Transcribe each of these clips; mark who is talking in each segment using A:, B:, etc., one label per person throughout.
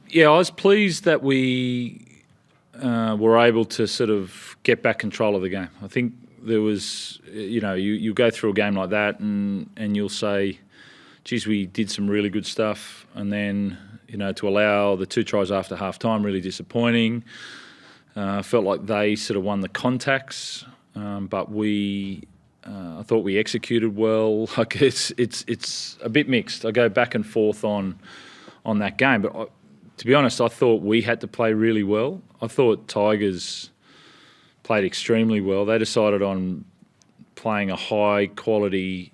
A: Yeah, I was pleased that we were able to sort of get back control of the game. I think there was, you go through a game like that and you'll say, geez, we did some really good stuff. And then, to allow the 2 tries after half-time, really disappointing. Felt like they sort of won the contacts, but I thought we executed well. Like it's a bit mixed. I go back and forth on that game, but to be honest, I thought we had to play really well. I thought Tigers played extremely well. They decided on playing a high-quality,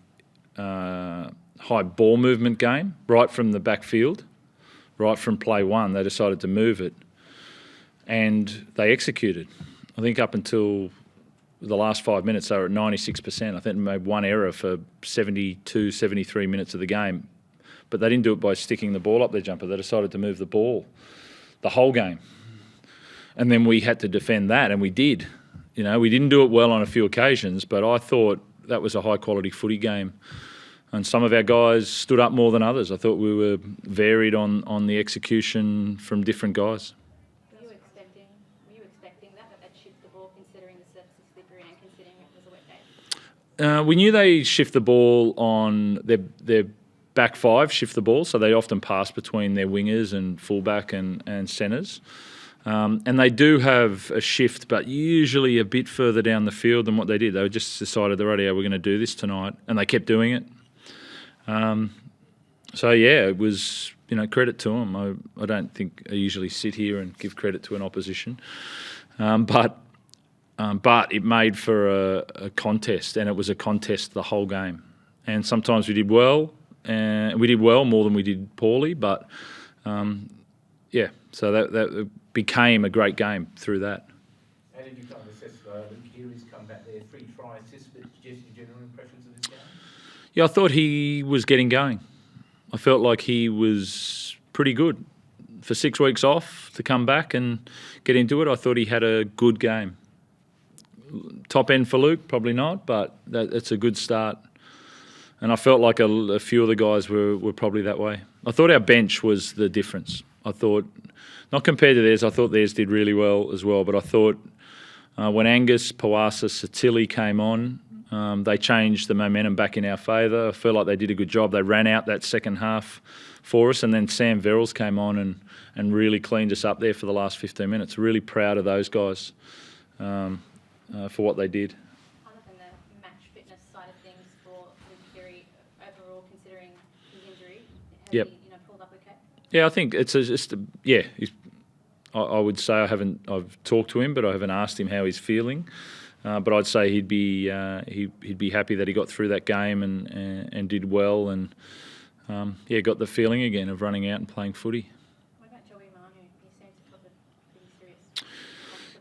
A: high ball movement game right from the backfield, right from play one. They decided to move it, and they executed. I think up until the last 5 minutes, they were at 96%. I think they made one error for 72, 73 minutes of the game. But they didn't do it by sticking the ball up their jumper. They decided to move the ball the whole game. And then we had to defend that, and we did. We didn't do it well on a few occasions, but I thought that was a high-quality footy game. And some of our guys stood up more than others. I thought we were varied on the execution from different guys.
B: Were you expecting that shift the ball, considering the surface is slippery and considering it was a wet day?
A: We knew they shift the ball on their back five, shift the ball, so they often pass between their wingers and fullback and centres. And they do have a shift, but usually a bit further down the field than what they did. They just decided, we're going to do this tonight, and they kept doing it. It was, credit to them. I don't think I usually sit here and give credit to an opposition. But it made for a contest, and it was a contest the whole game. And sometimes we did well, and we did well more than we did poorly. But so that became a great game through that.
C: How did you kind of assess Luke Keary's come back there, 3 try assists, but just your general impressions of this game?
A: Yeah, I thought he was getting going. I felt like he was pretty good. For 6 weeks off to come back and get into it, I thought he had a good game. Top end for Luke, probably not, but that's a good start. And I felt like a few of the guys were probably that way. I thought our bench was the difference. I thought, not compared to theirs, I thought theirs did really well as well, but I thought when Angus, Powasa, Satili came on, they changed the momentum back in our favour. I felt like they did a good job. They ran out that second half for us, and then Sam Verrills came on and really cleaned us up there for the last 15 minutes. Really proud of those guys for what they did.
B: Other than the match fitness side of things for Luke Keary, overall, considering his injury, has he pulled up okay?
A: Yeah, I think it's I would say I've talked to him, but I haven't asked him how he's feeling. But I'd say he'd be happy that he got through that game and did well, and got the feeling again of running out and playing footy.
B: What about Joey Manu? He seems to have a pretty serious.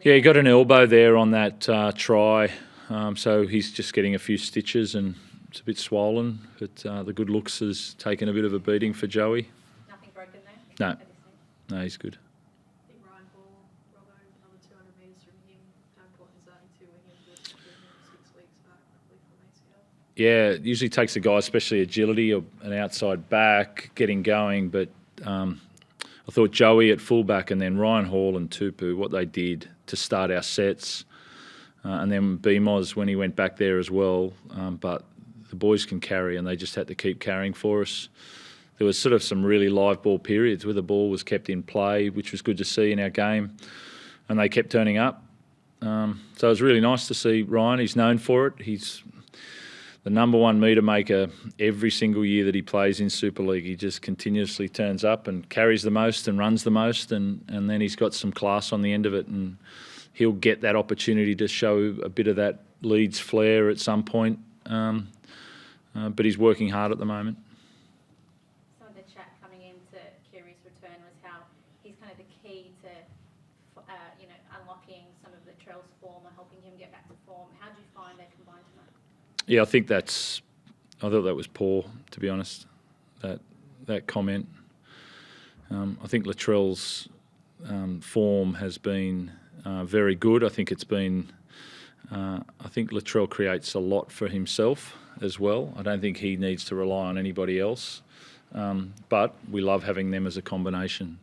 A: Yeah, he got an elbow there on that try, so he's just getting a few stitches and it's a bit swollen. But the good looks has taken a bit of a beating for Joey.
B: Nothing broken there?
A: No, he's good. Yeah, it usually takes a guy, especially agility or an outside back, getting going. But I thought Joey at fullback and then Ryan Hall and Tupu, what they did to start our sets, and then BMOS when he went back there as well. But the boys can carry, and they just had to keep carrying for us. There was sort of some really live ball periods where the ball was kept in play, which was good to see in our game, and they kept turning up. So it was really nice to see Ryan. He's known for it. He's the number one meter maker every single year that he plays in Super League. He just continuously turns up and carries the most and runs the most, and then he's got some class on the end of it, and he'll get that opportunity to show a bit of that Leeds flair at some point. But he's working hard at the moment.
B: Some of the chat coming into Keary's return was how he's kind of the key to unlocking some of Latrell's form or helping him get back to form. How do you find they combined tonight?
A: Yeah, I thought that was poor, to be honest, that comment. I think Latrell's form has been very good. I think Latrell creates a lot for himself as well. I don't think he needs to rely on anybody else. But we love having them as a combination.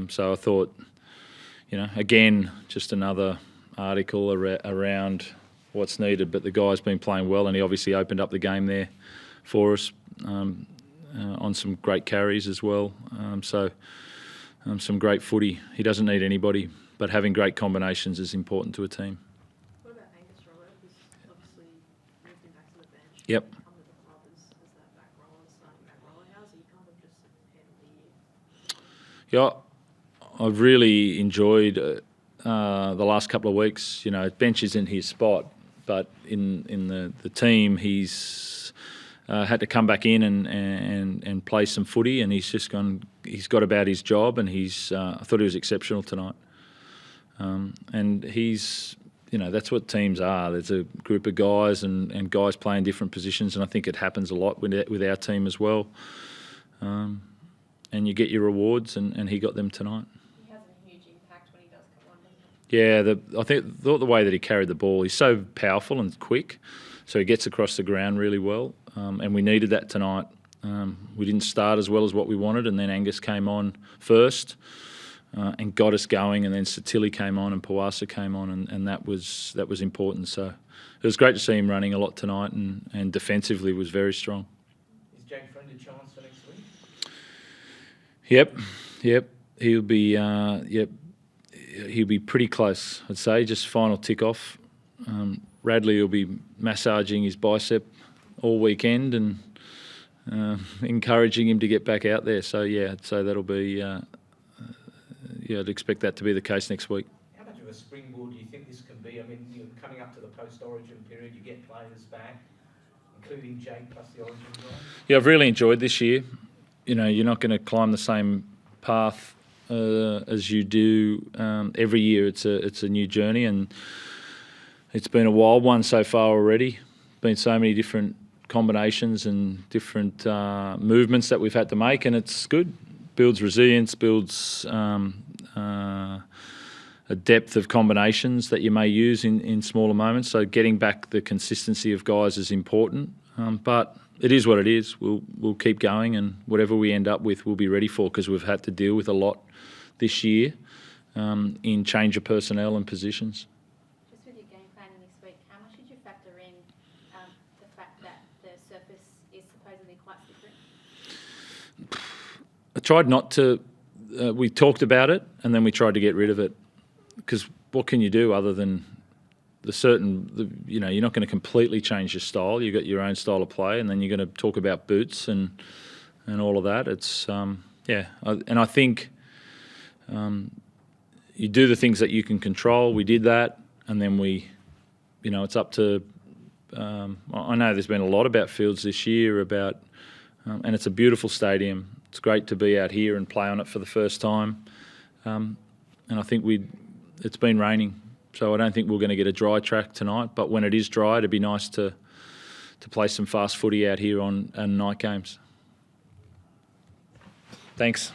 A: So I thought, again, just another article around what's needed. But the guy's been playing well, and he obviously opened up the game there for us on some great carries as well. Some great footy. He doesn't need anybody, but having great combinations is important to a team.
D: What about Angus Rowe, who's obviously moved him back to the bench?
A: Yep.
D: Come to the club as that back rower, starting back rower. How's he kind of just handled the year?
A: Yeah, I've really enjoyed the last couple of weeks. Bench isn't his spot, but in the team, he's had to come back in and play some footy, and he's just gone. He's got about his job, and I thought he was exceptional tonight. And he's, that's what teams are. There's a group of guys and guys playing different positions, and I think it happens a lot with our team as well. And you get your rewards, and he got them tonight.
B: He has a huge impact when he does come on, doesn't he?
A: Yeah, I thought the way that he carried the ball, he's so powerful and quick, so he gets across the ground really well, and we needed that tonight. We didn't start as well as what we wanted, and then Angus came on first and got us going, and then Satili came on and Pawasa came on, and that was important. So it was great to see him running a lot tonight, and defensively was very strong.
C: Is Jake Friend a chance for next week?
A: Yep. He'll be pretty close, I'd say. Just final tick off. Radley will be massaging his bicep all weekend and encouraging him to get back out there. So I'd say that'll be. I'd expect that to be the case next week.
C: How much of a springboard do you think this can be? I mean, you're coming up to the post-origin period, you get players back, including Jake plus the origin guy.
A: Yeah, I've really enjoyed this year. You're not going to climb the same path as you do every year. It's a new journey, and it's been a wild one so far already. Been so many different combinations and different movements that we've had to make, and it's good. Builds resilience, builds a depth of combinations that you may use in smaller moments. So getting back the consistency of guys is important, but it is what it is. We'll keep going, and whatever we end up with, we'll be ready for, because we've had to deal with a lot this year in change of personnel and positions.
B: Just with your game planning this week, how much did you factor in the fact that the surface is supposedly quite slippery?
A: I tried not to. We talked about it, and then we tried to get rid of it, because what can you do other than you're not going to completely change your style. You've got your own style of play, and then you're going to talk about boots and all of that. It's and I think you do the things that you can control. We did that, and then it's up to. I know there's been a lot about fields this year and it's a beautiful stadium. It's great to be out here and play on it for the first time, and I think it's been raining, so I don't think we're going to get a dry track tonight. But when it is dry, it'd be nice to play some fast footy out here on night games. Thanks.